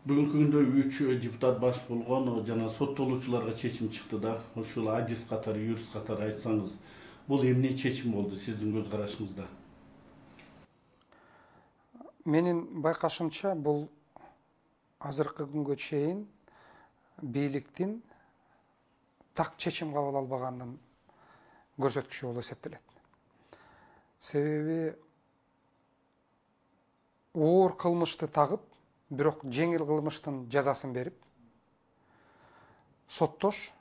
Бүгүнкү күндө 3 депутат баш болгон жана соттолуучуларга чечим чыкты да. Ушул адис катары, юрист катары айтсаңыз, бул эмне чечим болду сиздин көз карашыңызда? Менин байкашымча бул азыркы күнгө чейин бийликтин так чечим кабыл албаганынын көрсөткүчү болуп эсептелет. Себеби оор кылмышты тагып, бирок жеңил кылмыштын жазасын берип, соттош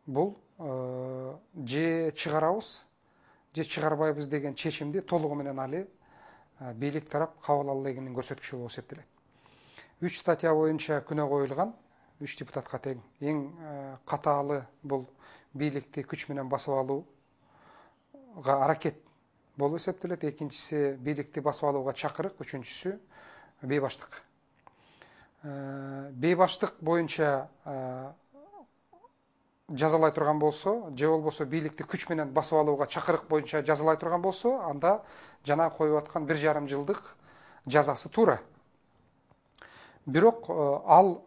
бул же чыгарабыз, же чыгарбайбыз деген чечимди толугу менен али бийлик тарап кабыл ала элегинин көрсөткүчү болуп эсептелет. 3 статья боюнча күнөө коюлган, 3 депутатка тең. Эң катаалы бул бийликти күч менен басып алууга аракет болуп эсептелет. Экинчиси бийликти басып алууга чакырык, үчүнчүсү бейбаштык. Бейбаштык боюнча жазалай турган болсо, же болбосо бийликти күч менен басып алууга чакырык боюнча жазалай турган болсо, анда жана коюп аткан 1,5 жылдык жазасы туура. Бирок ал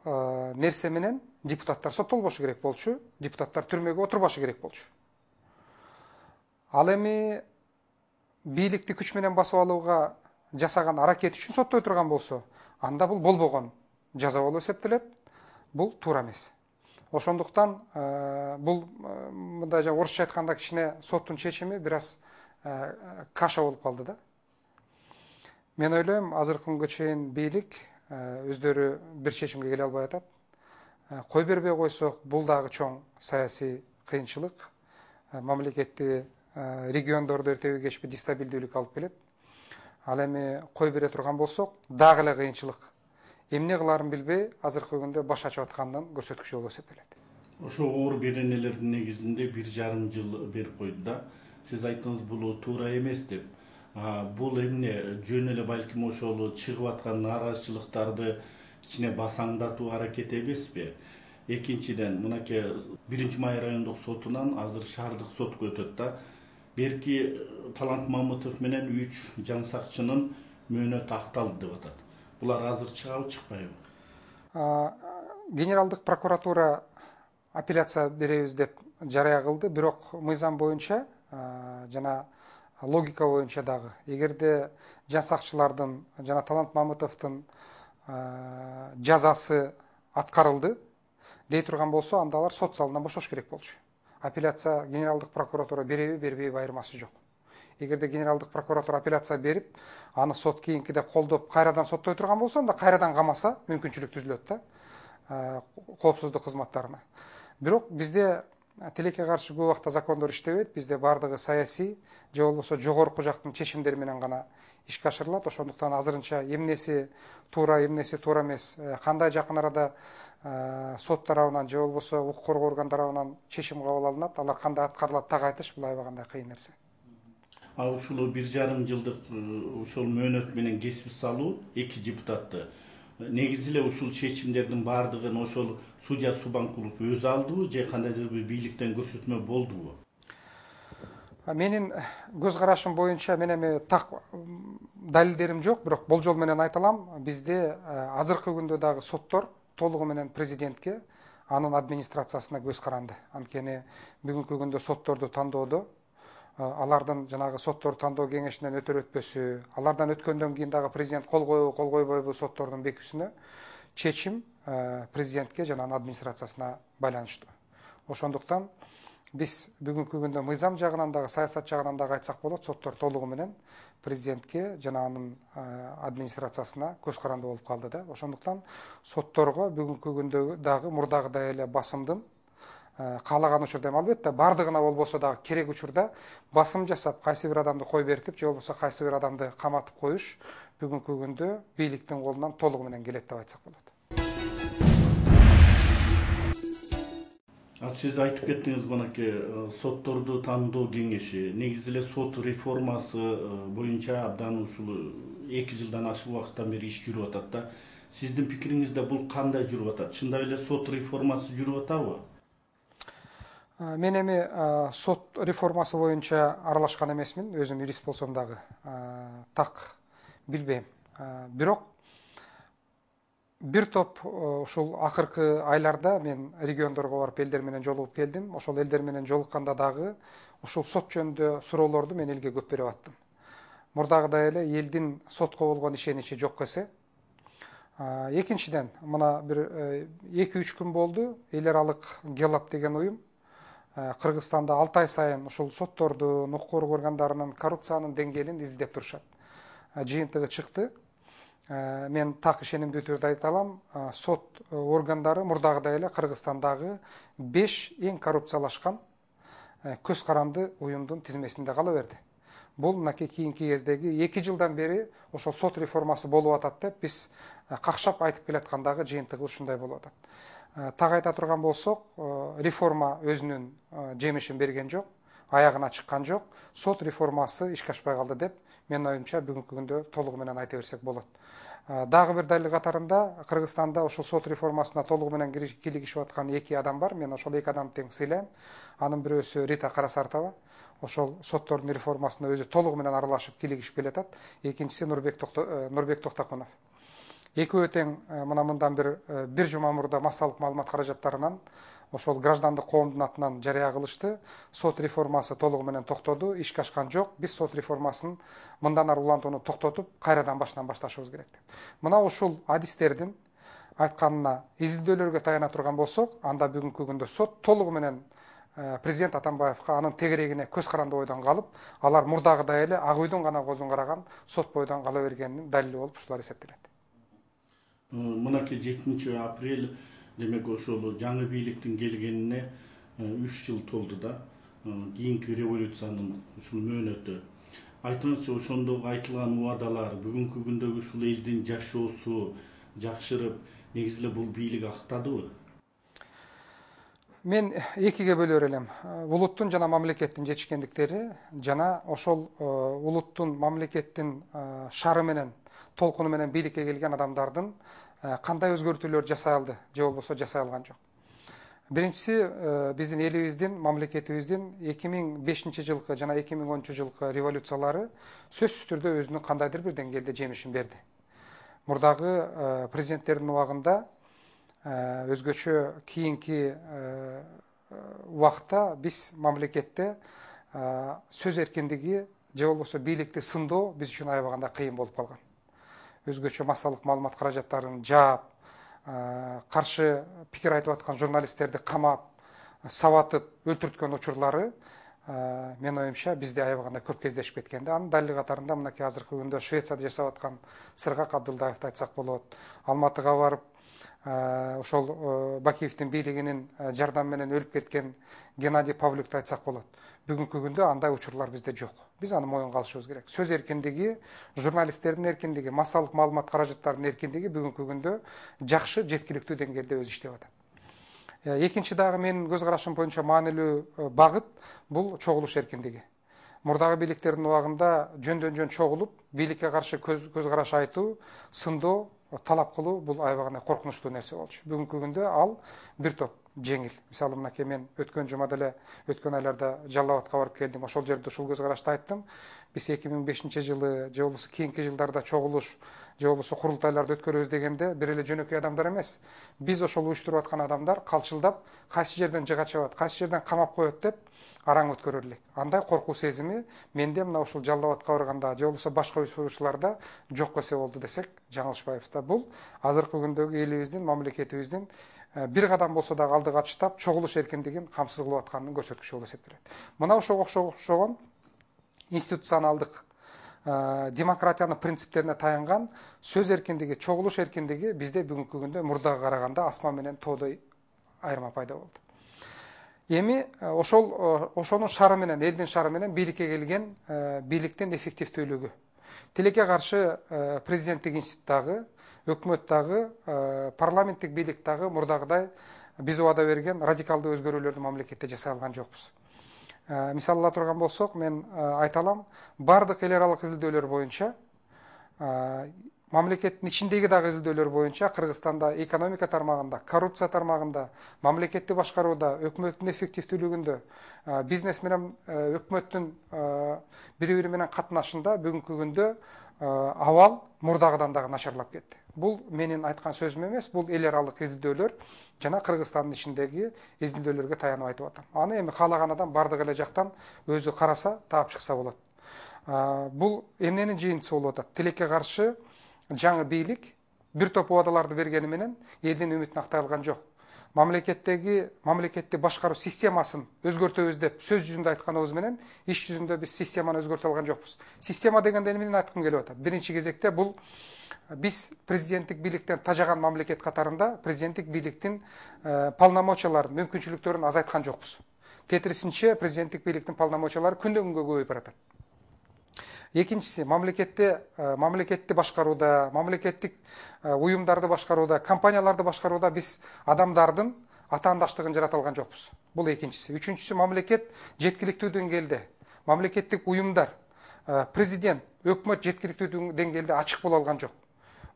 нерсе менен депутаттар соттолбошу керек болчу, депутаттар түрмөгө отурбашы керек болчу. Ал эми бийликти күч менен басып алууга жасаган аракет үчүн соттой турган болсо, анда бул болбогон жаза болуп эсептелет. Бул туура эмес. Ошондуктан бул мындай орусча айтканда кичине соттун чечими бир аз каша болуп калды да. Мен ойлойм, азыркы күнгө чейин бийлик өздөрү бир чечимге келе албай атат. Кой бербей койсок, бул дагы чоң саясий кыйынчылык, мамлекетти региондорду эртеби кечпи дестабилдүүлүк алып келет. Ал эми кой бере турган болсок, дагы эле кыйынчылык. Эмне кыларын билбей, азыркы күндө баш ачып аткандын көрсөткүчү болуп эсептелет. Ошо оор беренелердин негизинде 1,5 жыл берип койду да. Сиз айттыңыз бул туура эмес деп. Бул эмне жөн эле балким ошол чыгып аткан нааразычылыктарды кичине басаңдатуу аракети эмеспи? Экинчиден, мынакей 1 Май райондук сотунан азыр шаардык сотко өтөт да. Берки Талант Мамытов менен 3 жан сакчынын мөөнөтү акталды деп атат. Булар азыр чыгабы, чыкпайбы? Генералдык прокуратура апелляция беребиз деп жарыя кылды, бирок мыйзам боюнча жана логика боюнча дагы, эгерде жан сакчылардын жана Талант Мамытовдун жазасы аткарылды дей турган болсо, анда алар сот залынан бошош керек болчу. Апелляция генералдык прокуратура береби, бербейби айырмасы жок. Эгерде генералдык прокуратура апелляция берип, аны сот кийинкиде колдоп, кайрадан соттой турган болсо, анда кайрадан камаса мүмкүнчүлүк түзүлөт да, коопсуздук кызматтарына. Бирок бизде тилекке каршы көп убакта закондор иштебейт, бизде бардыгы саясий же болбосо жогорку жактын чечимдери менен гана ишке ашырылат. Ошондуктан азырынча эмнеси туура, эмнеси туура эмес, кандай жакын арада сот тарабынан же болбосо укук коргоо органдары тарабынан чечим кабыл алынат, алар кандай аткарылат так айтыш бул аябагандай кыйын нерсе. Ушул 1,5 жылдык ушул мөөнөт менен кесип салуу 2 депутатты негизи эле ушул чечимдердин баардыгын ошол судья Субанкулов өзү алдыбы же кандайдыр бир бийликтен көрсөтмө болдубу? Менин көз карашым боюнча, мен эми так далилдерим жок, бирок болжол менен айта алам. Бизде азыркы күндө дагы соттор толугу менен президентке, анын администрациясына көз каранды. Анткени бүгүнкү күндө сотторду тандоодо алардын жанагы соттор тандоо кеңешинен өтөр өтпөсү, алардан өткөндөн кийин дагы президент кол койбу, кол койбойбу соттордун бекүүсүнө чечим президентке жана анын администрациясына байланыштуу. Ошондуктан биз бүгүнкү күндө мыйзам жагынан дагы, саясат жагынан дагы айтсак болот, соттор толугу менен президентке жана анын администрациясына көз каранды болуп калды да. Ошондуктан сотторго бүгүнкү күндө дагы мурдагыдай эле басымдын каалаган учурда, албетте бардыгына болбосо дагы керек учурда басым жасап, кайсы бир адамды кой бертип же болбосо кайсы бир адамды каматып коюш бүгүнкү күндө бийликтин колунан толугу менен келет деп айтсак болот. Сиз айтып кеттиңиз, мынакей сотторду тандоо кеңеши, негизи эле сот реформасы боюнча абдан ушул 2 жылдан ашык убакыттан бери иш жүрүп атат да. Сиздин пикириңизде бул кандай жүрүп атат? Чындап эле сот реформасы жүрүп атабы? Мен эми сот реформасы боюнча аралашкан эмесмин, өзүм юрист болсом дагы так билбейм. Бирок бир топ ушул акыркы айларда мен региондорго барып элдер менен жолугуп келдим. Ошол элдер менен жолукканда дагы ушул сот жөнүндө суроолорду мен элге көп берип аттым. Мурдагыдай эле элдин сотко болгон ишеничи жок эсе. Экинчиден, мына бир 2-3 күн болду, эл аралык Гелап деген уюм Кыргызстанда 6 ай сайын ушул соттордун, укук коргоо органдарынын коррупциянын деңгээлин изилдеп турушат. Жыйынтыгы чыкты. Мен так ишенимдүү түрдө айта алам, сот органдары мурдагыдай эле Кыргызстандагы 5 эң коррупциялашкан көз каранды уюмдун тизмесинде кала берди. Бул мынакей кийинки кездеги 2 жылдан бери ошол сот реформасы болуп атат деп биз какшап айтып келаткандагы жыйынтыгы ушундай болуп атат. Так айта турган болсок, реформа өзүнүн жемишин берген жок, аягына чыккан жок. Сот реформасы ишке ашпай калды деп менин оюмча бүгүнкү күндө толугу менен айта берсек болот. Дагы бир далил катарында Кыргызстанда ошол сот реформасына толугу менен кийлигишип аткан 2 адам бар. Мен ошол 2 адамды тең сыйлайм. Анын бирөөсү Рита Карасартова. Ошол соттордун реформасына өзү толугу менен аралашып кийлигишип келатат. Экинчиси Нурбек Токтокунов. Экөө тең мындан бир жума мурда массалык маалымат каражаттарынан ошол граждандык коомдун атынан жарыя кылышты. Сот реформасы толугу менен токтоду, ишке ашкан жок. Биз сот реформасын мындан ары улантууну токтотуп, кайрадан башынан башташыбыз керек деп. Мына ушул адистердин айтканына изилдөөлөргө таяна турган болсок, анда бүгүнкү күндө сот толугу менен президент Атамбаевка анын тегерегине көз каранды бойдон калып, алар мурдагыдай эле ак үйдүн гана көзүн караган сот бойдон кала бергенинин далили болуп ушулар эсептелет. Мынакей 7 апрель демек ошол жаңы бийликтин келгенине 3 жыл толду да. Кийинки революциянын ушул мөөнөтү. Айтыңызчы, ошондогу айтылган убадалар бүгүнкү күндөгү ушул элдин жашоосу жакшырып, негизи эле бул бийлик актадыбы? Мен экиге бөлөр элем. Улуттун жана мамлекеттин жетишкендиктери жана ошол улуттун, мамлекеттин шары менен, толкуну менен бийликке келген адамдардын кандай өзгөртүүлөр жасай алды, же болбосо жасай алган жок. Биринчиси, биздин элибиздин, мамлекетибиздин 2005 жылкы жана 2010 жылкы революциялары сөзсүз түрдө өзүнүн кандайдыр бир деңгээлде жемишин берди. Мурдагы президенттердин убагында өзгөчө кийинки убакта биз мамлекетте сөз эркиндиги же болбосо бийликти сындоо биз үчүн аябаганда кыйын болуп калган. Өзгөчө массалык маалымат каражаттарын жаап, каршы пикир айтып аткан журналисттерди камап, сабатып, өлтүрткөн учурлары мен оюмча бизде аябаганда көп кездешип кеткен. Анын далили катарында мынакей азыркы күндө Швецияда жасап аткан Сыргак Абдылдаевди айтсак болот. Алматыга барып ошол Бакиевдин бийлигинин жардамы менен өлүп кеткен Геннадий Павлюкты айтсак болот. Бүгүнкү күндө андай учурлар бизде жок. Биз аны моюнга алышыбыз керек. Сөз эркиндиги, журналисттердин эркиндиги, массалык маалымат каражаттарынын эркиндиги бүгүнкү күндө жакшы, жеткиликтүү деңгээлде өз иштеп атат. Экинчи дагы менин көз карашым боюнча маанилүү багыт бул чогулуш эркиндиги. Мурдагы бийликтердин убагында жөндөн-жөн чогулуп, бийликке каршы көз караш айтуу, сындоо, талап кылуу бул аябаганда коркунучтуу нерсе болчу. Бүгүнкү күндө ал бир топ жеңил. Мисалы мынакей мен өткөн жумада эле өткөн айларда Жалал Абадка барып келдим. Ошол жерде ушул көз карашты айттым. Биз 2005 жылы же болбосо кийинки жылдарда чогулуш же болбосо курултайларды өткөрөбүз дегенде бир эле жөнөкөй адамдар эмес. Биз ошол уюштуруп аткан адамдар калчылдап, кайсы жерден жыга чабат, кайсы жерден камап коет деп араң өткөрөр элек. Андай коркуу сезими менде мына ушул Жалал Абадка барганда же болбосо башка уюштуруучуларда жок эсе болду десек жаңылышпайбыз да. Бул азыркы күндөгү элибиздин, мамлекетибиздин бир кадам болсо дагы алдыга таштап, чогулуш эркиндигин камсыз кылып атканынын көрсөткүчү болуп эсептелет. Мына ошого окшогон институционалдык демократиянын принциптерине таянган сөз эркиндиги, чогулуш эркиндиги бизде бүгүнкү күндө мурдага караганда асман менен тоодой айырма пайда болду. Эми ошонун шары менен, элдин шары менен бийликке келген бийликтин эффективдүүлүгү. Тилекке каршы президенттик институттагы, өкмөттагы, парламенттик бийликтагы мурдагыдай биз убада берген радикалдуу өзгөрүүлөрдү мамлекетте жасай алган жокпуз. Мисал ала турган болсок, мен айта алам, бардык эл аралык изилдөөлөр боюнча, мамлекеттин ичиндеги дагы изилдөөлөр боюнча Кыргызстанда экономика тармагында, коррупция тармагында, мамлекетти башкарууда, өкмөттүн эффективдүүлүгүндө, бизнес менен өкмөттүн бири-бири менен катнашында бүгүнкү күндө абал мурдагыдан дагы начарлап кетти. Бул менин айткан сөзүм эмес, бул эл аралык изилдөөлөр жана Кыргызстандын ичиндеги изилдөөлөргө таянып айтып атам. Аны эми каалаган адам бардык эле жактан өзү караса, таап чыкса болот. Бул эмненин жыйынтыгы болуп атат? Тилекке каршы жаңы бийлик бир топ убадаларды бергени менен элдин үмүтүн актай алган жок. Мамлекетти башкаруу системасын өзгөртөбүз деп сөз жүзүндө айтканыбыз менен иш жүзүндө биз системаны өзгөртө алган жокпуз. Система дегенде эмнени айткым келип атат? Биринчи кезекте бул биз президенттик бийликтен тажаган мамлекет катарында президенттик бийликтин полномочияларын, мүмкүнчүлүктөрүн азайткан жокпуз. Тетирисинче президенттик бийликтин полномочиялары күндөн күнгө көбөйүп баратат. Экинчиси, мамлекетти башкарууда, мамлекеттик уюмдарды башкарууда, компанияларды башкарууда биз адамдардын атаандаштыгын жарата алган жокпуз. Бул экинчиси. Үчүнчүсү, мамлекет жеткиликтүү деңгээлде, мамлекеттик уюмдар, президент, өкмөт жеткиликтүү деңгээлде ачык боло алган жок.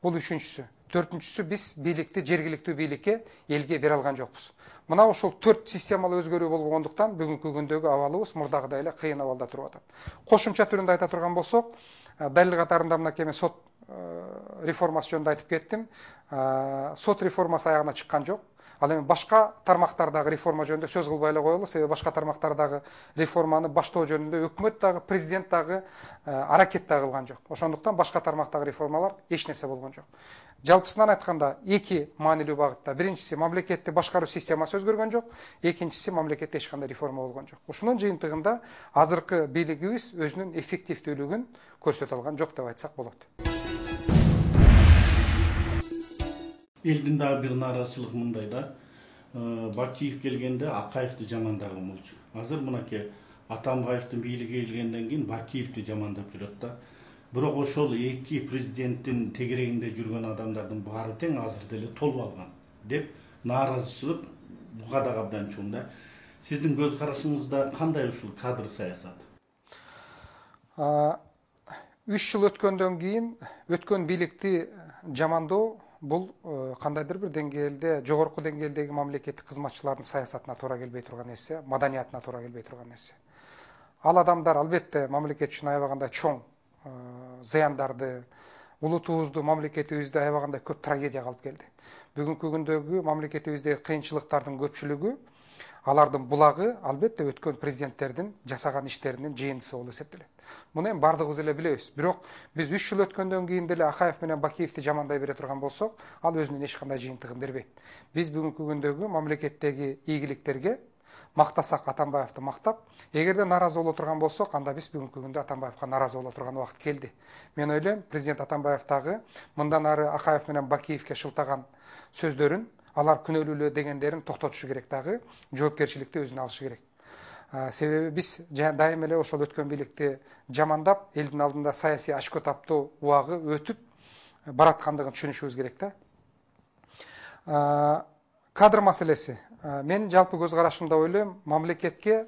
Бул үчүнчүсү. Төртүнчүсү, биз бийликти жергиликтүү бийликке, элге бере алган жокпуз. Мына ушул 4 системалуу өзгөрүү болгондуктан бүгүнкү күндөгү абалыбыз мурдагыдай эле кыйын абалда туруп атат. Кошумча түрүндө айта турган болсок, далил катарында мынакей мен сот реформасы жөнүндө айтып кеттим. Сот реформасы аягына чыккан жок. Ал эми башка тармактардагы реформа жөнүндө сөз кылбай эле коелу, себеби башка тармактардагы реформаны баштоо жөнүндө өкмөт дагы, президент дагы аракет дагы кылган жок. Ошондуктан башка тармактагы реформалар эч нерсе болгон жок. Жалпысынан айтканда, эки маанилүү багытта. Биринчиси, мамлекетти башкаруу системасы өзгөргөн жок, экинчиси, мамлекетте эч кандай реформа болгон жок. Ушунун жыйынтыгында азыркы бийлигибиз өзүнүн эффективдүүлүгүн көрсөтө алган жок деп айтсак болот. Элдин дагы бир нааразычылыгы мындай да. Бакиев келгенде Акаевди жамандаган болчу. Азыр мынакей Атамбаевдин бийлиги келгенден кийин Бакиевди жамандап жүрөт да. Бирок ошол эки президенттин тегерегинде жүргөн адамдардын баары тең азыр деле толуп алган деп нааразычылык буга дагы абдан чоң да. Сиздин көз карашыңызда кандай ушул кадр саясат? 3 жыл өткөндөн кийин өткөн бийликти жамандоо бул кандайдыр бир деңгээлде, жогорку деңгээлдеги мамлекеттик кызматчылардын саясатына туура келбей турган нерсе, маданиятына туура келбей турган нерсе. Ал адамдар албетте мамлекет үчүн аябагандай чоң зыяндарды, улутубузду, мамлекетибизди аябагандай көп трагедияга алып келди. Бүгүнкү күндөгү мамлекетибиздеги кыйынчылыктардын көпчүлүгү, алардын булагы албетте өткөн президенттердин жасаган иштеринин жыйынтыгы болуп эсептелет. Муну эми бардыгыбыз эле билебиз. Бирок биз 3 жыл өткөндөн кийин деле Акаев менен Бакиевди жамандай бере турган болсок, ал өзүнүн эч кандай жыйынтыгын бербейт. Биз бүгүнкү күндөгү мамлекеттеги ийгиликтерге мактасак Атамбаевди мактап, эгерде нааразы боло турган болсок, анда биз бүгүнкү күндө Атамбаевга нааразы боло турган убакыт келди. Мен ойлойм, президент Атамбаев дагы мындан ары Акаев менен Бакиевге шылтаган сөздөрүн, алар күнөөлүү дегендерин токтотушу керек, дагы жоопкерчиликти өзүнө алышы керек. Себеби биз дайым эле ошол өткөн бийликти жамандап, элдин алдында саясий очко таптоо убагы өтүп бараткандыгын түшүнүшүбүз керек да. Кадр маселеси. Мен жалпы көз карашымда ойлойм, мамлекетке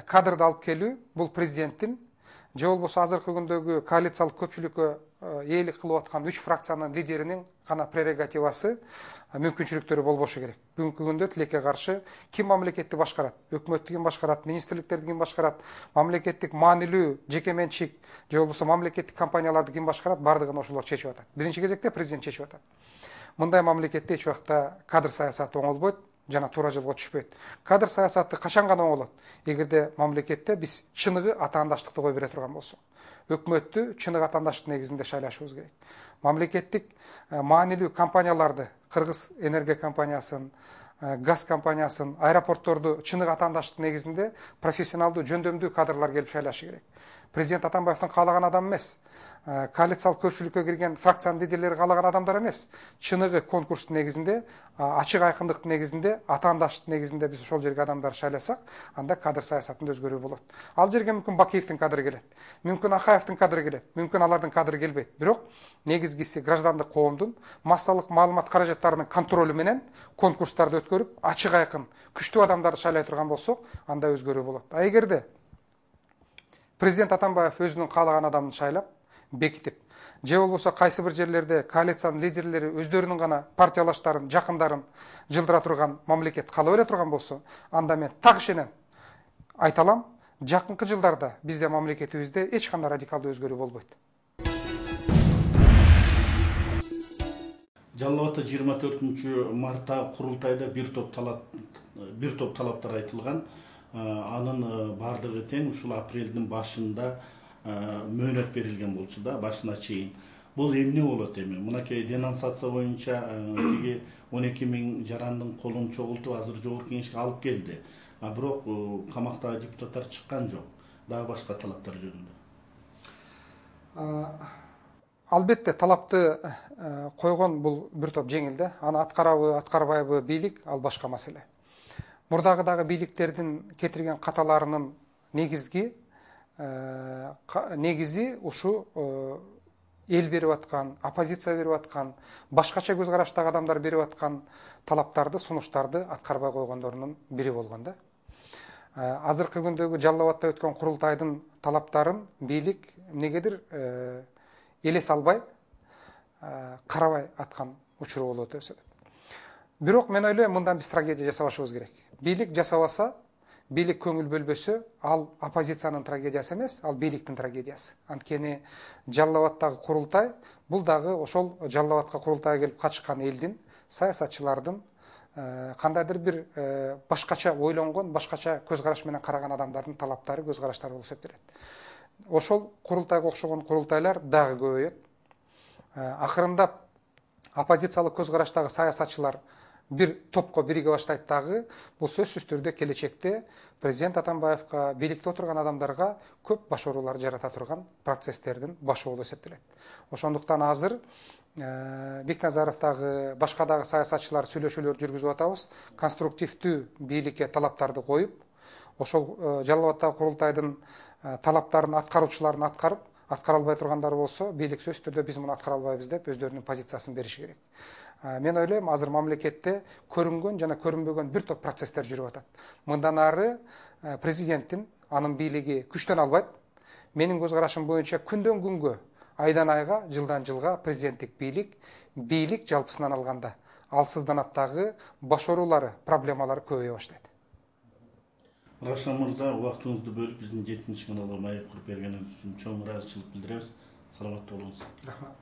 кадрды алып келүү бул президенттин же болбосо азыркы күндөгү коалициялык көпчүлүккө ээлик кылып аткан 3 фракциянын лидеринин гана прерогативасы, мүмкүнчүлүктөрү болбошу керек. Бүгүнкү күндө тилекке каршы ким мамлекетти башкарат, өкмөттү ким башкарат, министрликтерди ким башкарат, мамлекеттик маанилүү жеке менчик же болбосо мамлекеттик компанияларды ким башкарат, бардыгын ошолор чечип атат. Биринчи кезекте президент чечип атат. Мындай мамлекетте эч убакта кадр саясаты оңолбойт жана туура жолго түшпөйт. Кадр саясаты качан гана оңолот? Эгерде мамлекетте биз чыныгы атаандаштыкты кое бере турган болсок, өкмөттү чыныгы атаандаштык негизинде шайлашыбыз керек. Мамлекеттик маанилүү компанияларды, Кыргыз энергия компаниясын, газ компаниясын, аэропортторду чыныгы атаандаштык негизинде профессионалдуу, жөндөмдүү кадрлар келип шайлашы керек. Президент Атамбаевдин каалаган адам эмес, коалициялык көпчүлүккө кирген фракциянын лидерлери каалаган адамдар эмес. Чыныгы конкурстун негизинде, ачык айкындыктын негизинде, атаандаштык негизинде биз ошол жерге адамдар шайласак, анда кадр саясатында өзгөрүү болот. Ал жерге мүмкүн Бакиевдин кадры келет, мүмкүн Акаевдин кадры келет, мүмкүн алардын кадры келбейт. Бирок негизгиси граждандык коомдун массалык маалымат каражаттарынын контролу менен конкурстарды өткөрүп, ачык айкын, күчтүү адамдарды шайлай турган болсок, анда өзгөрүү болот. А эгерде президент Атамбаев өзүнүн каалаган адамын шайлап, бекитип, же болбосо кайсы бир жерлерде коалициянын лидерлери өздөрүнүн гана партиялаштарын, жакындарын жылдыра турган мамлекет кала бере турган болсо, анда мен так ишенем, айта алам, жакынкы жылдарда бизде мамлекетибизде эч кандай радикалдуу өзгөрүү болбойт. Жалал Абадта 24 курултайда бир топ талаптар айтылган. Анын бардыгы тең ушул апрелдин башында мөөнөт берилген болчу да, башына чейин. Бул эмне болот эми? Мынакей денонсация боюнча тиги 12 000 жарандын колун чогултуп азыр жогорку кеңешке алып келди. Бирок камактагы депутаттар чыккан жок. Дагы башка талаптар жөнүндө. Албетте талапты койгон бул бир топ жеңилди. Аны аткарабы, аткарбайбы бийлик, ал башка маселе. Мурдагы бийликтердин кетирген каталарынын негизи ушу эл берип аткан, оппозиция берип аткан, башкача көз караштагы адамдар берип аткан талаптарды, сунуштарды аткарбай койгондорунун бири болгон да. Азыркы күндөгү Жалал Абадта өткөн курултайдын талаптарын бийлик эмнегедир элес албай, карабай аткан учуру болуп өтөсөт. Бирок мен ойлойм, мындан биз трагедия жасабашыбыз керек. Бийлик жасабаса, бийлик көңүл бөлбөсө, ал оппозициянын трагедиясы эмес, ал бийликтин трагедиясы. Анткени Жалал Абадтагы курултай бул дагы ошол Жалал Абадка курултайга келип катышкан элдин, саясатчылардын кандайдыр бир башкача ойлонгон, башкача көз караш менен караган адамдардын талаптары, көз караштары болуп эсептелет. Ошол курултайга окшогон курултайлар дагы көбөйөт. Акырындап оппозициялык көз караштагы саясатчылар бир топко бириге баштайт дагы. Бул сөзсүз түрдө келечекте президент Атамбаевка, бийликте отурган адамдарга көп баш оорулар жарата турган процесстердин башы болуп эсептелет. Ошондуктан азыр Бекназаровдагы, башка дагы саясатчылар сүйлөшүүлөр жүргүзүп атабыз. Конструктивдүү бийликке талаптарды коюп, ошол Жалал Абадтагы курултайдын талаптарын аткаруучуларын аткарып, аткара албай тургандар болсо, бийлик сөзсүз түрдө биз муну аткара албайбыз деп өздөрүнүн позициясын бериши керек. Мен ойлойм, азыр мамлекетте көрүнгөн жана көрүнбөгөн бир топ процесстер жүрүп атат. Мындан ары президенттин, анын бийлиги күчтөн албайт. Менин көз карашым боюнча күндөн күнгө, айдан айга, жылдан жылга президенттик бийлик жалпысынан алганда алсызданат дагы, баш оорулары, проблемалары көбөйө баштайт. Равшан мырза, убактыңызды бөлүп биздин 7-чи каналга маек куруп бергениңиз үчүн чоң ыраазычылык билдиребиз. Саламатта болуңуз. Рахмат.